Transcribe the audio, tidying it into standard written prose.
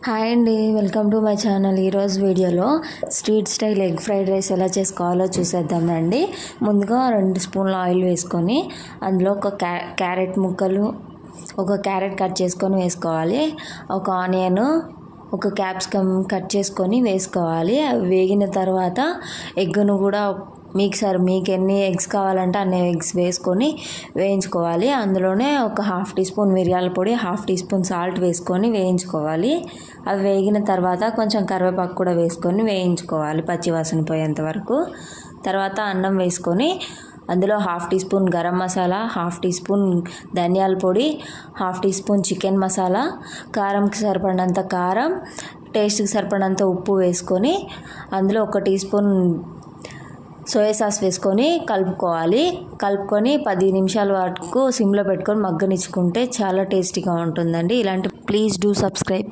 Hi అండి, welcome to my channel. ఈరోజు వీడియోలో street style egg fried rice ఎలా చేసుకోవాలో చూసేద్దామండి. ముందుగా 2 స్పూన్ల ఆయిల్ వేసుకొని అందులో ఒక క్యారెట్ ముక్కలు, ఒక క్యారెట్ కట్ చేసుకొని వేసుకోవాలి. ఒక ఆనియన్, ఒక క్యాప్సికమ్ కట్ చేసుకొని వేసుకోవాలి. అవి వేగిన తర్వాత ఎగ్గును కూడా మీకు ఎన్ని ఎగ్స్ కావాలంటే అన్ని ఎగ్స్ వేసుకొని వేయించుకోవాలి. అందులోనే ఒక 1/2 టీ స్పూన్ మిరియాల పొడి, 1/2 టీ స్పూన్ సాల్ట్ వేసుకొని వేయించుకోవాలి. అవి వేగిన తర్వాత కొంచెం కరివేపాకు కూడా వేసుకొని వేయించుకోవాలి పచ్చివాసన పోయేంత వరకు. తర్వాత అన్నం వేసుకొని అందులో 1/2 tea spoon garam masala, 1/2 tea spoon ధనియాల పొడి, 1/2 టీ స్పూన్ చికెన్ మసాలా, కారంకి సరిపడినంత కారం, టేస్ట్కి సరిపడినంత ఉప్పు వేసుకొని అందులో 1 టీ స్పూన్ సోయా సాస్ వేసుకొని కలుపుకొని 10 నిమిషాల వరకు సిమ్లో పెట్టుకొని మగ్గనిచ్చుకుంటే చాలా టేస్టీగా ఉంటుందండి. Please do subscribe.